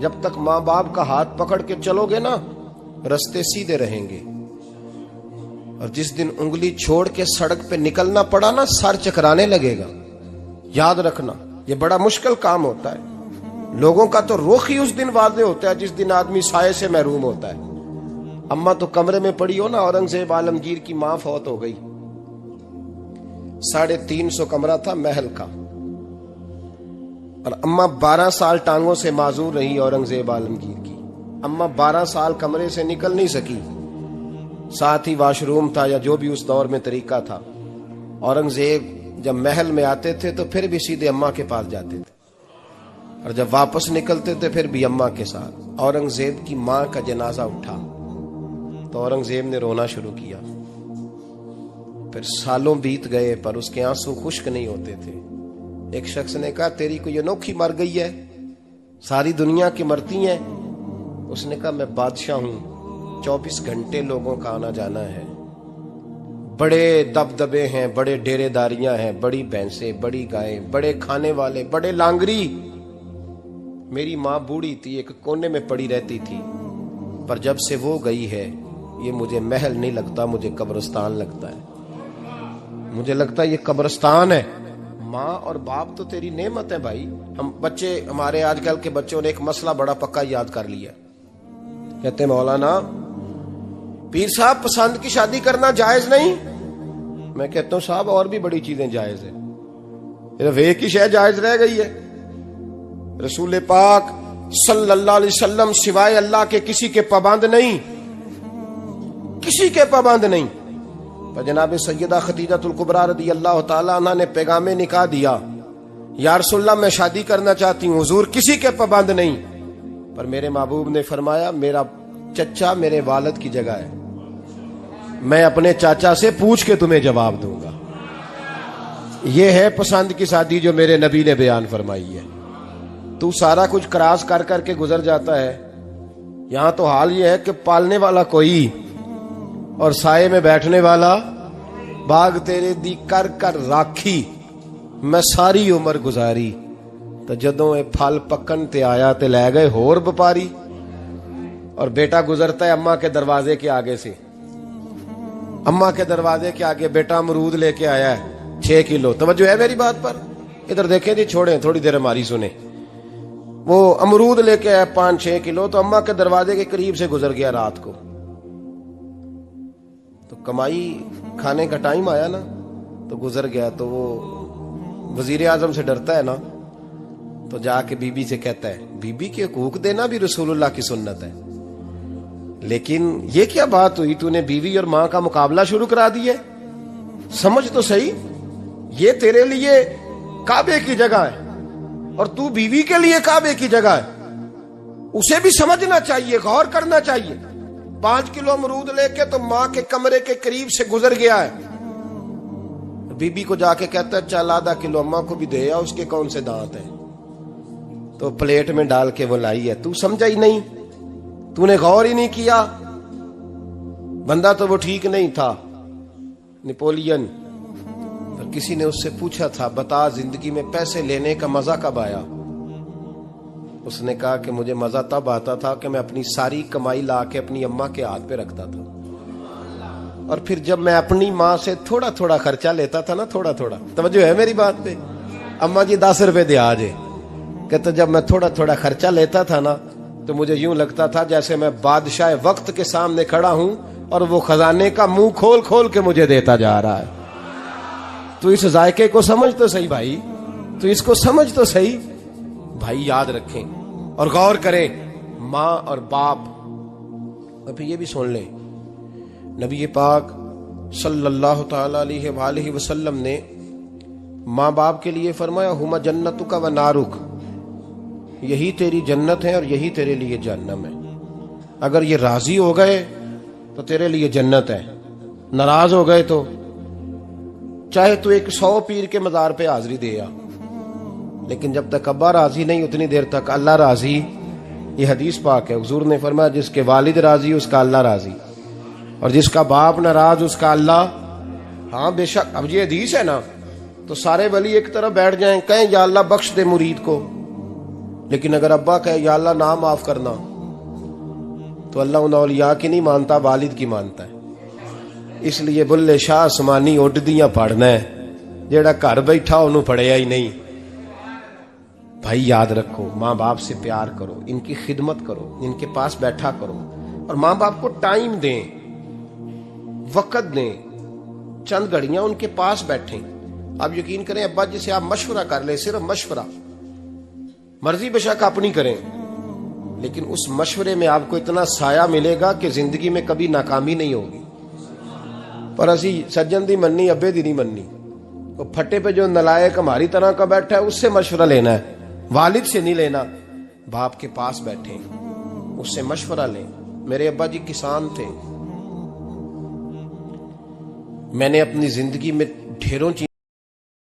जब तक माँ बाप का हाथ पकड़ के चलोगे ना, रास्ते सीधे रहेंगे। और जिस दिन उंगली छोड़ के सड़क पे निकलना पड़ा ना, सर चकराने लगेगा। याद रखना, ये बड़ा मुश्किल काम होता है। लोगों का तो रुख ही उस दिन वादे होता है जिस दिन आदमी साये से महरूम होता है। अम्मा तो कमरे में पड़ी हो ना, औरंगजेब आलमगीर की मां फौत हो गई। 350 कमरा था महल का, और अम्मा 12 साल टांगों से माजूर रही औरंगजेब आलमगीर की। अम्मा 12 साल कमरे से निकल नहीं सकी। साथ ही वॉशरूम था या जो भी उस दौर में तरीका था। औरंगजेब जब महल में आते थे तो फिर भी सीधे अम्मा के पास जाते थे, और जब वापस निकलते थे फिर भी अम्मा के साथ। औरंगजेब की मां का जनाजा उठा तो औरंगजेब ने रोना शुरू किया। फिर सालों बीत गए पर उसके आंसू खुश्क नहीं होते थे। एक शख्स ने कहा, तेरी कोई अनोखी मर गई है, सारी दुनिया की मरती हैं। उसने कहा, मैं बादशाह हूं, 24 घंटे लोगों का आना जाना है, बड़े दबदबे हैं, बड़े डेरेदारियां हैं, बड़ी भैंसें, बड़ी गायें, बड़े खाने वाले, बड़े लांगरी। मेरी माँ बूढ़ी थी, एक कोने में पड़ी रहती थी, पर जब से वो गई है ये मुझे महल नहीं लगता, मुझे कब्रिस्तान लगता है। मुझे लगता है ये कब्रिस्तान है। माँ और बाप तो तेरी नेमत है भाई। हम बच्चे, हमारे आजकल के बच्चों ने एक मसला बड़ा पक्का याद कर लिया। कहते मौलाना पीर साहब पसंद की शादी करना जायज नहीं। मैं कहता हूं साहब और भी बड़ी चीजें जायज है, सिर्फ एक ही शय जायज रह गई है। रसूल पाक सल्लल्लाहु अलैहि वसल्लम सिवाय अल्लाह के किसी के पाबंद नहीं, किसी के पाबंद नहीं। पर जनाब सैयदा खदीजतुल कुबरा रदी अल्लाह तआला अन्हा ने पैगामे निकाह दिया, या रसूलल्लाह मैं शादी करना चाहती हूँ, हुजूर किसी के पाबंद नहीं। पर मेरे महबूब ने फरमाया, मेरा चचा मेरे वालिद की जगह है, मैं अपने चाचा से पूछ के तुम्हें जवाब दूंगा। यह है पसंद की शादी जो मेरे नबी ने बयान फरमाई है। तू सारा कुछ क्रॉस कर करके गुजर जाता है। यहां तो हाल यह है कि पालने वाला कोई और साये में बैठने वाला। बाग तेरे दी कर कर राखी मैं सारी उम्र गुजारी, तो जदों ये फल पकन ते आया ते लै गए होर व्यापारी। और बेटा गुजरता है अम्मा के दरवाजे के आगे से, अम्मा के दरवाजे के आगे बेटा अमरूद लेके आया है 6 किलो। तवज्जो है मेरी बात पर? इधर देखें जी, छोड़ें थोड़ी देर हमारी सुने। वो अमरूद लेके आया 5-6 किलो, तो अम्मा के दरवाजे के करीब से गुजर गया रात को। तो कमाई खाने का टाइम आया ना, तो गुजर गया। तो वो वजीर आजम से डरता है ना, तो जाके बीबी से कहता है, बीबी के हकूक देना भी रसूलुल्लाह की सुन्नत है। लेकिन ये क्या बात हुई, तूने बीवी और मां का मुकाबला शुरू करा दिया? समझ तो सही, ये तेरे लिए काबे की जगह है और तू बीवी के लिए काबे की जगह है। उसे भी समझना चाहिए, गौर करना चाहिए। 5 किलो अमरूद लेके तो मां के कमरे के करीब से गुजर गया है। बीबी को जाके कहता है, चल आधा किलो अम्मा को भी दे आ, उसके कौन से दांत हैं। तो प्लेट में डाल के वो लाई है। तू समझा ही नहीं, तूने गौर ही नहीं किया। बंदा तो वो ठीक नहीं था, नेपोलियन। पर किसी ने उससे पूछा था, बता जिंदगी में पैसे लेने का मजा कब आया? उसने कहा कि मुझे मजा तब आता था कि मैं अपनी सारी कमाई ला के अपनी अम्मा के हाथ पे रखता था, और फिर जब मैं अपनी माँ से थोड़ा थोड़ा खर्चा लेता था ना, थोड़ा थोड़ा। तवज्जो है मेरी बात पे? अम्मा जी 10 रुपए दे आज। कहते जब मैं थोड़ा थोड़ा खर्चा लेता था ना, तो मुझे यूं लगता था जैसे मैं बादशाह वक्त के सामने खड़ा हूं और वो खजाने का मुंह खोल खोल के मुझे देता जा रहा है। तो इस जायके को समझ तो सही भाई, तो इसको समझ तो सही भाई। याद रखें और गौर करें, माँ और बाप। अभी ये भी सुन लें, नबी पाक सल्लल्लाहु ताला अलैहि वसल्लम ने माँ बाप के लिए फरमाया, हुमा जन्नतुका व नारुक, यही तेरी जन्नत है और यही तेरे लिए जहन्नम है। अगर ये राजी हो गए तो तेरे लिए जन्नत है, नाराज हो गए तो चाहे तू 100 पीर के मजार पे हाजिरी दे आ, लेकिन जब तक अब्बा राजी नहीं उतनी देर तक अल्लाह राजी। ये हदीस पाक है, हुजूर ने फरमाया, जिसके वालिद राजी उसका अल्लाह राजी, और जिसका बाप नाराज उसका अल्लाह। हाँ बेशक, अब ये हदीस है ना, तो सारे वली एक तरफ बैठ जाएं, कहें या अल्लाह बख्श दे मुरीद को, लेकिन अगर अब्बा कहे या अल्लाह ना माफ करना, तो अल्लाह उन औलिया की नहीं मानता, वालिद की मानता है। इसलिए बुल्ले शाह आसमानी उड्डियां पढ़ना है, जेड़ा घर बैठा उन्होंने पढ़िया ही नहीं। भाई याद रखो, माँ बाप से प्यार करो, इनकी खिदमत करो, इनके पास बैठा करो, और माँ बाप को टाइम दें, वक्त दें, चंद घड़ियां उनके पास बैठें। आप यकीन करें, अब्बा जी से आप मशवरा कर ले, सिर्फ मशवरा, मर्जी बेशक अपनी करें, लेकिन उस मशवरे में आपको इतना साया मिलेगा कि जिंदगी में कभी नाकामी नहीं होगी। पर असी सज्जन दी मननी, अब्बे दी नहीं मननी। तो फटे पे जो नलायक हमारी तरह का बैठा है, उससे मशवरा लेना है, वालिद से नहीं लेना। बाप के पास बैठे, उससे मशवरा लें। मेरे अब्बा जी किसान थे, मैंने अपनी जिंदगी में ढेरों चीजें